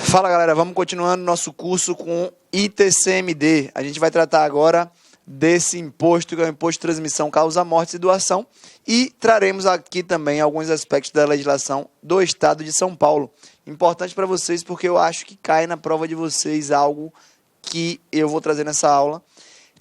Fala galera, vamos continuando nosso curso com ITCMD. A gente vai tratar agora desse imposto, que é o Imposto de Transmissão, Causa Mortes e Doação, e traremos aqui também alguns aspectos da legislação do Estado de São Paulo. Importante para vocês porque eu acho que cai na prova de vocês algo que eu vou trazer nessa aula.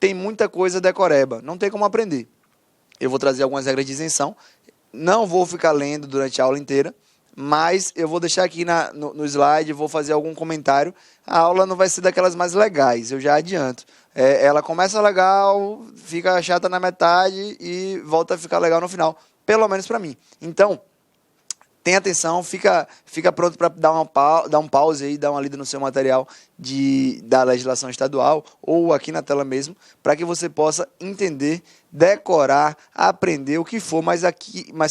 Tem muita coisa decoreba, não tem como aprender. Eu vou trazer algumas regras de isenção, não vou ficar lendo durante a aula inteira, mas eu vou deixar aqui no slide, vou fazer algum comentário. A aula não vai ser daquelas mais legais, eu já adianto. Ela começa legal, fica chata na metade e volta a ficar legal no final, pelo menos para mim. Então, tenha atenção, fica pronto para dar um pause aí, dar uma lida no seu material da legislação estadual ou aqui na tela mesmo, para que você possa entender, decorar, aprender o que for, mas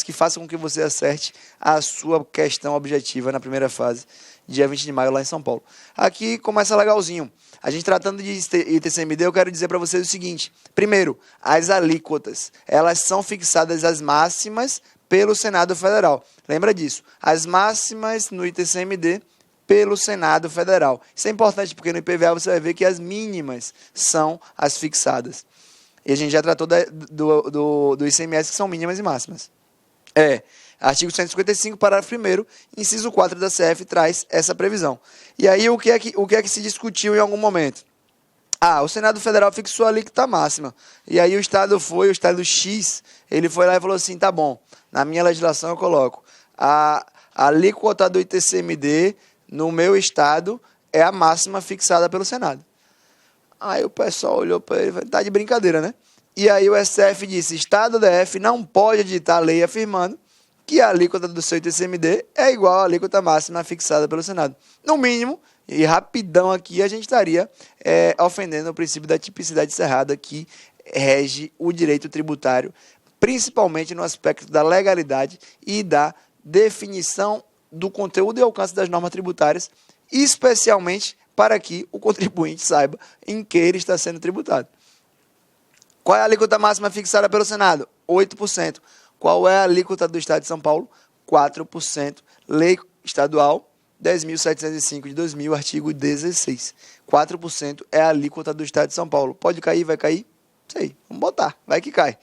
que faça com que você acerte a sua questão objetiva na primeira fase, dia 20 de maio lá em São Paulo. Aqui começa legalzinho. A gente tratando de ITCMD, eu quero dizer para vocês o seguinte. Primeiro, as alíquotas, elas são fixadas as máximas pelo Senado Federal. Lembra disso? As máximas no ITCMD pelo Senado Federal. Isso é importante porque no IPVA você vai ver que as mínimas são as fixadas. E a gente já tratou do ICMS, que são mínimas e máximas. Artigo 155, parágrafo 1º, inciso 4 da CF traz essa previsão. E aí o que é que se discutiu em algum momento? O Senado Federal fixou a alíquota máxima. E aí o Estado X, ele foi lá e falou assim, tá bom, na minha legislação eu coloco a alíquota do ITCMD no meu Estado é a máxima fixada pelo Senado. Aí o pessoal olhou para ele e falou, tá de brincadeira, né? E aí o STF disse, Estado DF não pode editar lei afirmando que a alíquota do seu ITCMD é igual à alíquota máxima fixada pelo Senado. No mínimo, e rapidão aqui, a gente estaria ofendendo o princípio da tipicidade cerrada que rege o direito tributário, principalmente no aspecto da legalidade e da definição do conteúdo e alcance das normas tributárias, especialmente para que o contribuinte saiba em que ele está sendo tributado. Qual é a alíquota máxima fixada pelo Senado? 8%. Qual é a alíquota do Estado de São Paulo? 4%. Lei estadual 10.705 de 2000, artigo 16. 4% é a alíquota do Estado de São Paulo. Pode cair, vai cair? Sei, vamos botar, vai que cai.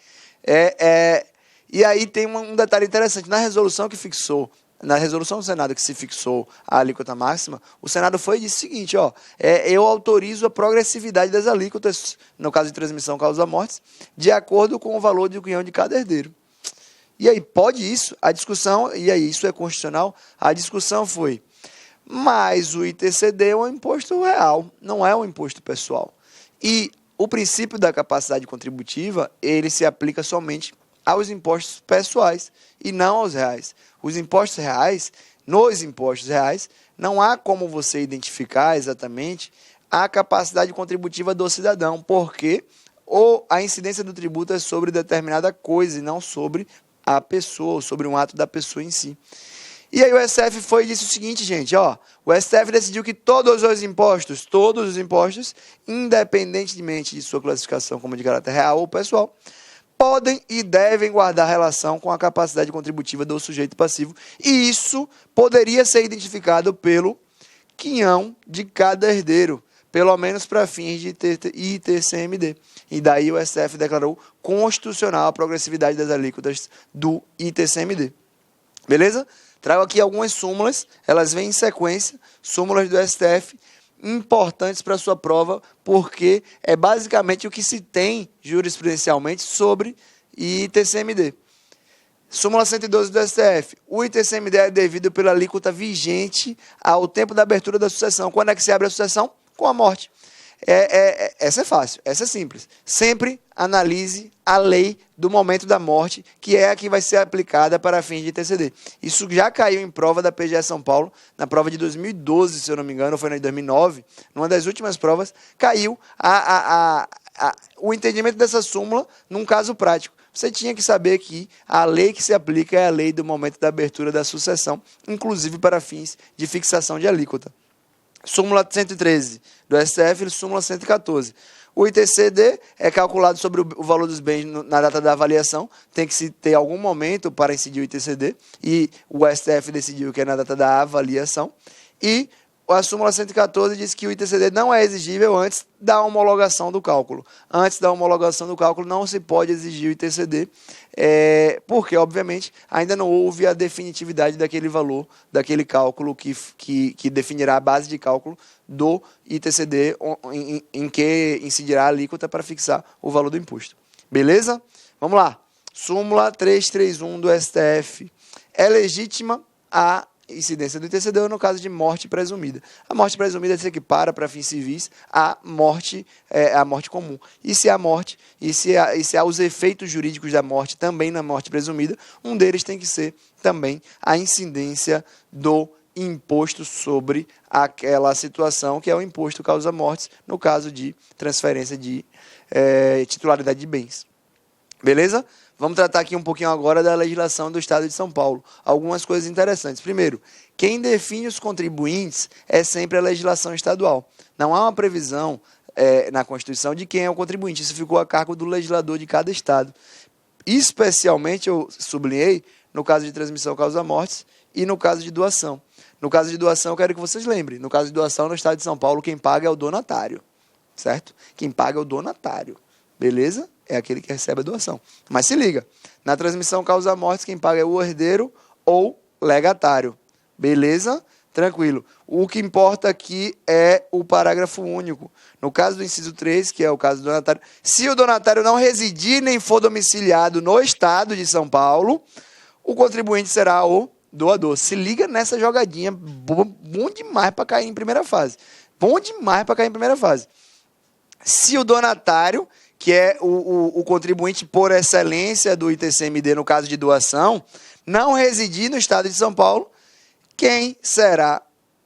E aí tem um detalhe interessante. Na resolução do Senado que se fixou a alíquota máxima, o Senado foi e disse o seguinte, eu autorizo a progressividade das alíquotas, no caso de transmissão causa mortes, de acordo com o valor de quinhão de cada herdeiro. E aí, pode isso? A discussão, e aí, isso é constitucional? A discussão foi, mas o ITCD é um imposto real, não é um imposto pessoal. E o princípio da capacidade contributiva, ele se aplica somente aos impostos pessoais e não aos reais. Nos impostos reais, não há como você identificar exatamente a capacidade contributiva do cidadão, porque a incidência do tributo é sobre determinada coisa e não sobre a pessoa, ou sobre um ato da pessoa em si. E aí o STF foi e disse o seguinte, gente, o STF decidiu que todos os impostos, independentemente de sua classificação como de caráter real ou pessoal, podem e devem guardar relação com a capacidade contributiva do sujeito passivo, e isso poderia ser identificado pelo quinhão de cada herdeiro, pelo menos para fins de ITCMD. E daí o STF declarou constitucional a progressividade das alíquotas do ITCMD. Beleza? Trago aqui algumas súmulas, elas vêm em sequência, súmulas do STF, importantes para a sua prova, porque é basicamente o que se tem jurisprudencialmente sobre ITCMD. Súmula 112 do STF. O ITCMD é devido pela alíquota vigente ao tempo da abertura da sucessão. Quando é que se abre a sucessão? Com a morte. Essa é fácil, essa é simples. Sempre analise a lei do momento da morte, que é a que vai ser aplicada para fins de ITCD. Isso já caiu em prova da PGE São Paulo, na prova de 2012, se eu não me engano, ou foi na de 2009, numa das últimas provas, caiu o entendimento dessa súmula num caso prático. Você tinha que saber que a lei que se aplica é a lei do momento da abertura da sucessão, inclusive para fins de fixação de alíquota. Súmula 113 do STF e súmula 114. O ITCD é calculado sobre o valor dos bens na data da avaliação, tem que se ter algum momento para incidir o ITCD, e o STF decidiu que é na data da avaliação, e a súmula 114 diz que o ITCD não é exigível antes da homologação do cálculo. Antes da homologação do cálculo não se pode exigir o ITCD, porque, obviamente, ainda não houve a definitividade daquele valor, daquele cálculo que definirá a base de cálculo do ITCD, em que incidirá a alíquota para fixar o valor do imposto. Beleza? Vamos lá. Súmula 331 do STF. É legítima a incidência do ITCD no caso de morte presumida. A morte presumida se equipara para fins civis à morte comum. E se há os efeitos jurídicos da morte também na morte presumida, um deles tem que ser também a incidência do imposto sobre aquela situação, que é o imposto causa-mortes, no caso de transferência de titularidade de bens. Beleza? Vamos tratar aqui um pouquinho agora da legislação do Estado de São Paulo. Algumas coisas interessantes. Primeiro, quem define os contribuintes é sempre a legislação estadual. Não há uma previsão na Constituição de quem é o contribuinte. Isso ficou a cargo do legislador de cada estado. Especialmente, eu sublinhei, no caso de transmissão causa-mortes e no caso de doação. No caso de doação, eu quero que vocês lembrem. No caso de doação, no Estado de São Paulo, quem paga é o donatário. Certo? Quem paga é o donatário. Beleza? É aquele que recebe a doação. Mas se liga, na transmissão causa-mortes, quem paga é o herdeiro ou legatário. Beleza? Tranquilo. O que importa aqui é o parágrafo único. No caso do inciso 3, que é o caso do donatário, se o donatário não residir nem for domiciliado no Estado de São Paulo, o contribuinte será o doador. Se liga nessa jogadinha, bom demais para cair em primeira fase. Bom demais para cair em primeira fase. Se o donatário, que é o contribuinte por excelência do ITCMD no caso de doação, não residir no Estado de São Paulo, quem será,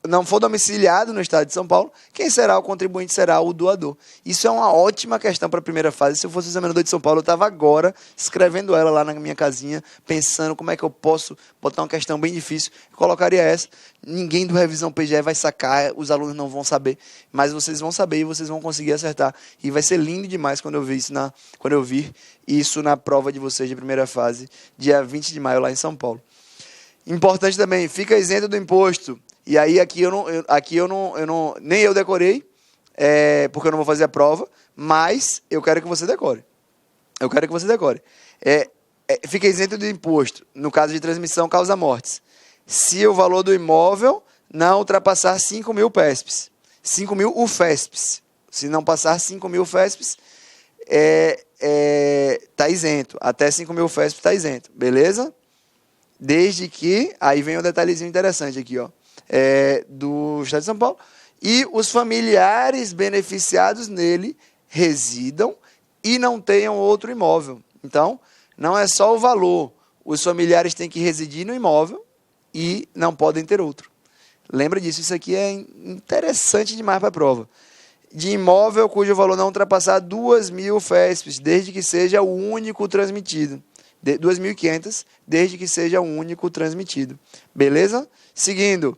não for domiciliado no Estado de São Paulo, quem será o contribuinte será o doador. Isso é uma ótima questão para a primeira fase. Se eu fosse examinador de São Paulo, eu estava agora escrevendo ela lá na minha casinha, pensando como é que eu posso botar uma questão bem difícil. Eu colocaria essa. Ninguém do Revisão PGE vai sacar, os alunos não vão saber, mas vocês vão saber e vocês vão conseguir acertar. E vai ser lindo demais quando eu vir isso na prova de vocês de primeira fase, dia 20 de maio lá em São Paulo. Importante também, fica isento do imposto. E aí aqui nem eu decorei, porque eu não vou fazer a prova, mas eu quero que você decore. Fica isento do imposto, no caso de transmissão causa-mortes, se o valor do imóvel não ultrapassar 5.000 PESPs. 5.000 UFESPs. Se não passar 5.000 UFESPs, está isento. Até 5.000 UFESPs está isento. Beleza? Desde que, aí vem um detalhezinho interessante aqui, ó, do Estado de São Paulo, e os familiares beneficiados nele residam e não tenham outro imóvel. Então, não é só o valor, os familiares têm que residir no imóvel e não podem ter outro. Lembra disso, isso aqui é interessante demais para a prova. De imóvel cujo valor não ultrapassar 2.000 FESPs, desde que seja o único transmitido. 2.500, desde que seja o único transmitido. Beleza? Seguindo.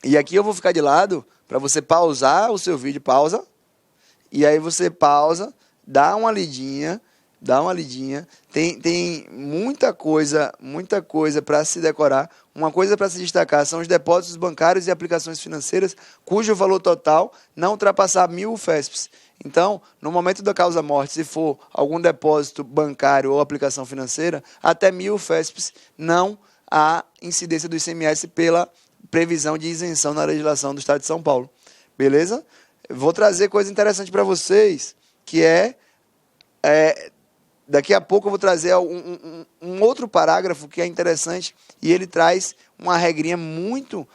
E aqui eu vou ficar de lado para você pausar o seu vídeo, pausa. E aí você pausa, dá uma lidinha. Tem muita coisa para se decorar. Uma coisa para se destacar são os depósitos bancários e aplicações financeiras cujo valor total não ultrapassar 1.000 FESPs. Então, no momento da causa-morte, se for algum depósito bancário ou aplicação financeira, até 1.000 FESPs não há incidência do ICMS pela previsão de isenção na legislação do Estado de São Paulo. Beleza? Vou trazer coisa interessante para vocês, que daqui a pouco eu vou trazer um outro parágrafo que é interessante e ele traz uma regrinha muito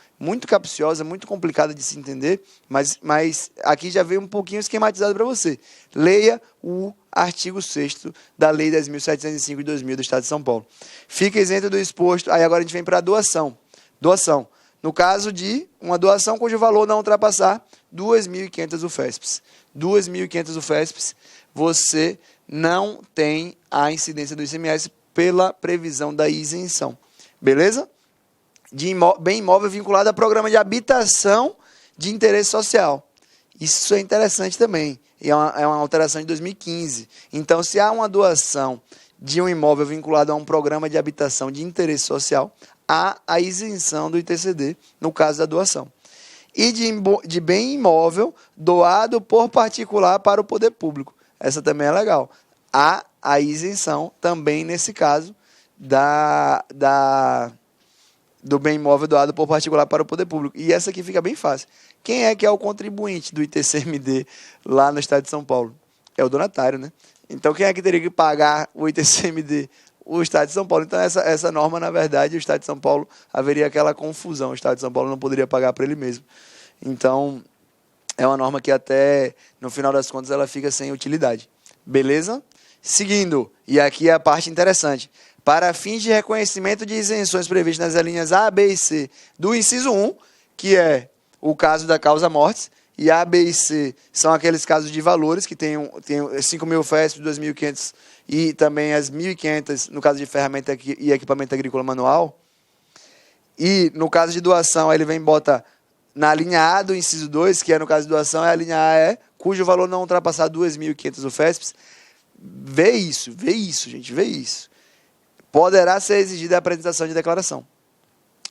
capciosa, muito complicada de se entender, mas aqui já veio um pouquinho esquematizado para você. Leia o artigo 6º da Lei 10.705 de 2000 do Estado de São Paulo. Fica isento do exposto. Aí agora a gente vem para a doação. Doação. No caso de uma doação cujo valor não ultrapassar 2.500 UFESPs. 2.500 UFESPs, você não tem a incidência do ICMS pela previsão da isenção. Beleza? De bem imóvel vinculado a programa de habitação de interesse social. Isso é interessante também. É uma alteração de 2015. Então, se há uma doação de um imóvel vinculado a um programa de habitação de interesse social, há a isenção do ITCD no caso da doação. e de bem imóvel doado por particular para o poder público. Essa também é legal. Há a isenção também nesse caso do bem imóvel doado por particular para o poder público. E essa aqui fica bem fácil. Quem é que é o contribuinte do ITCMD lá no estado de São Paulo? É o donatário, né? Então, quem é que teria que pagar o ITCMD? O estado de São Paulo. Então, essa norma, na verdade, o estado de São Paulo, haveria aquela confusão. O estado de São Paulo não poderia pagar para ele mesmo. Então, é uma norma que até, no final das contas, ela fica sem utilidade. Beleza? Seguindo, e aqui é a parte interessante. Para fins de reconhecimento de isenções previstas nas linhas A, B e C do inciso 1, que é o caso da causa mortis, e A, B e C são aqueles casos de valores, que tem 5.000 FESP, 2.500 e também as 1.500 no caso de ferramenta e equipamento agrícola manual. E no caso de doação, ele vem e bota na linha A do inciso 2, que é no caso de doação, a linha A cujo valor não ultrapassar 2.500 UFESPs. Vê isso, gente, vê isso. Poderá ser exigida a apresentação de declaração,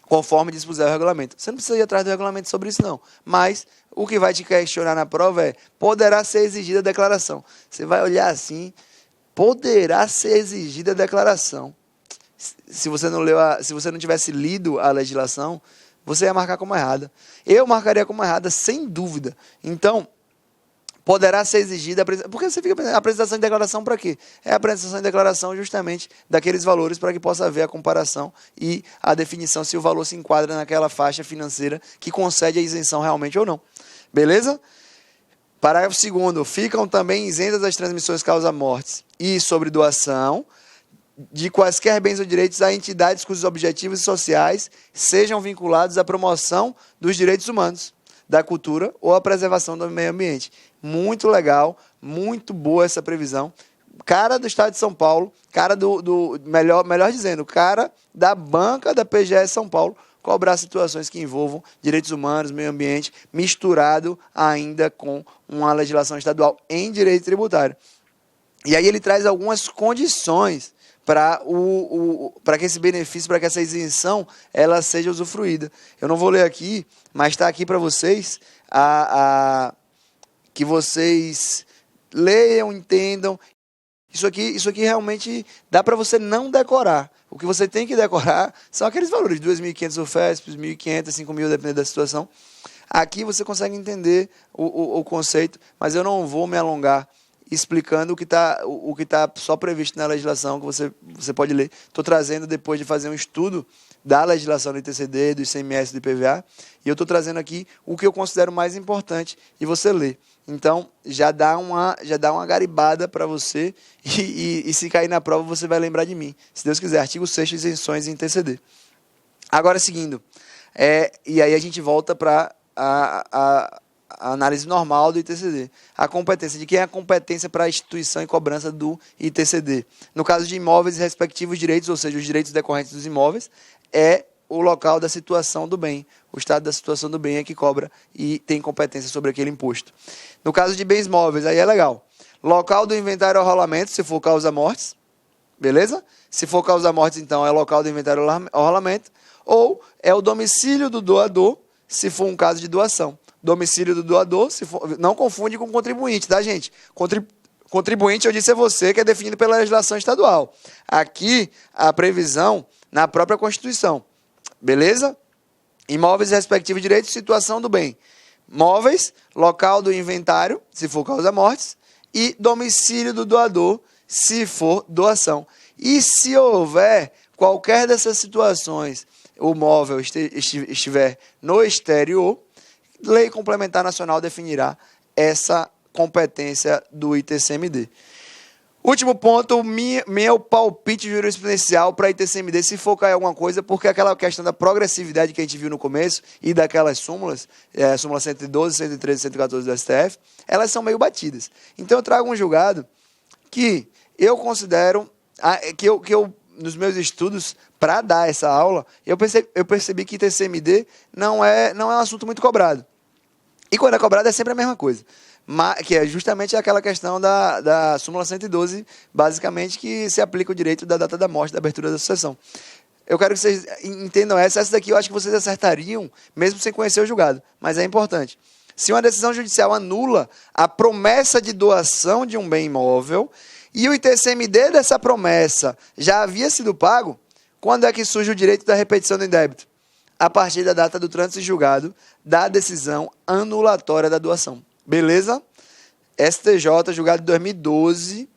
conforme dispuser o regulamento. Você não precisa ir atrás do regulamento sobre isso, não. Mas o que vai te questionar na prova é: poderá ser exigida a declaração. Você vai olhar assim, poderá ser exigida a declaração. Se você não tivesse lido a legislação, você ia marcar como errada. Eu marcaria como errada, sem dúvida. Então, poderá ser exigida, porque você fica pensando, apresentação de declaração para quê? É a apresentação de declaração justamente daqueles valores para que possa haver a comparação e a definição se o valor se enquadra naquela faixa financeira que concede a isenção realmente ou não. Beleza? Parágrafo 2º. Ficam também isentas as transmissões causa-mortes e sobre doação de quaisquer bens ou direitos a entidades cujos objetivos sociais sejam vinculados à promoção dos direitos humanos, da cultura ou à preservação do meio ambiente. Muito legal, muito boa essa previsão. Cara do estado de São Paulo, cara melhor dizendo, cara da banca da PGS São Paulo, cobrar situações que envolvam direitos humanos, meio ambiente, misturado ainda com uma legislação estadual em direito tributário. E aí ele traz algumas condições para que esse benefício, para que essa isenção, ela seja usufruída. Eu não vou ler aqui, mas está aqui para vocês, que vocês leiam, entendam. Isso aqui realmente dá para você não decorar. O que você tem que decorar são aqueles valores, 2.500 UFESP, 1.500, 5.000, dependendo da situação. Aqui você consegue entender o conceito, mas eu não vou me alongar explicando o que tá só previsto na legislação, que você pode ler. Estou trazendo, depois de fazer um estudo da legislação do ITCD, do ICMS e do IPVA, e eu estou trazendo aqui o que eu considero mais importante, e você lê. Então, já dá uma garibada para você, e se cair na prova, você vai lembrar de mim. Se Deus quiser, artigo 6º, isenções em ITCD. Agora, seguindo, e aí a gente volta para a análise normal do ITCD. A competência. De quem é a competência para a instituição e cobrança do ITCD? No caso de imóveis e respectivos direitos, ou seja, os direitos decorrentes dos imóveis, é o local da situação do bem. O estado da situação do bem é que cobra e tem competência sobre aquele imposto. No caso de bens móveis, aí é legal. Local do inventário ou rolamento, se for causa-mortes. Beleza? Se for causa-mortes, então, é local do inventário ou rolamento. Ou é o domicílio do doador, se for um caso de doação. Domicílio do doador, não confunde com contribuinte, tá, gente? Contribuinte, eu disse a você, que é definido pela legislação estadual. Aqui, a previsão na própria Constituição. Beleza? Imóveis e respectivos direitos, situação do bem. Móveis, local do inventário, se for causa-mortes, e domicílio do doador, se for doação. E se houver qualquer dessas situações, o móvel estiver no exterior, Lei Complementar Nacional definirá essa competência do ITCMD. Último ponto, meu palpite jurisprudencial para ITCMD, se for cair alguma coisa, porque aquela questão da progressividade que a gente viu no começo e daquelas súmulas, súmula 112, 113 e 114 do STF, elas são meio batidas. Então eu trago um julgado que eu considero, nos meus estudos, para dar essa aula, eu percebi que ITCMD não é um assunto muito cobrado. E quando é cobrado é sempre a mesma coisa. Que é justamente aquela questão da súmula 112, basicamente, que se aplica o direito da data da morte, da abertura da sucessão. eu quero que vocês entendam essa daqui eu acho que vocês acertariam, mesmo sem conhecer o julgado, mas é importante. Se uma decisão judicial anula a promessa de doação de um bem imóvel e o ITCMD dessa promessa já havia sido pago, quando é que surge o direito da repetição do débito? A partir da data do trânsito julgado da decisão anulatória da doação. Beleza? STJ, julgado de 2012.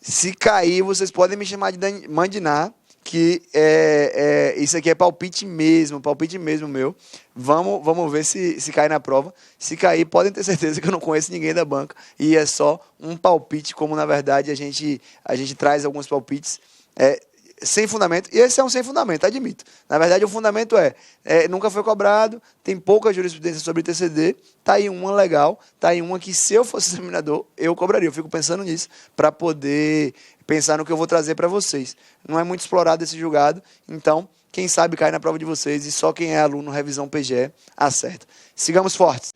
Se cair, vocês podem me chamar de Mandiná, que isso aqui é palpite mesmo meu. Vamos ver se cai na prova. Se cair, podem ter certeza que eu não conheço ninguém da banca e é só um palpite, como na verdade a gente traz alguns palpites sem fundamento, e esse é um sem fundamento, admito. Na verdade, o fundamento nunca foi cobrado, tem pouca jurisprudência sobre TCD, tá aí uma legal, tá aí uma que se eu fosse examinador, eu cobraria. Eu fico pensando nisso para poder pensar no que eu vou trazer para vocês. Não é muito explorado esse julgado, então, quem sabe cai na prova de vocês e só quem é aluno revisão PGE acerta. Sigamos fortes.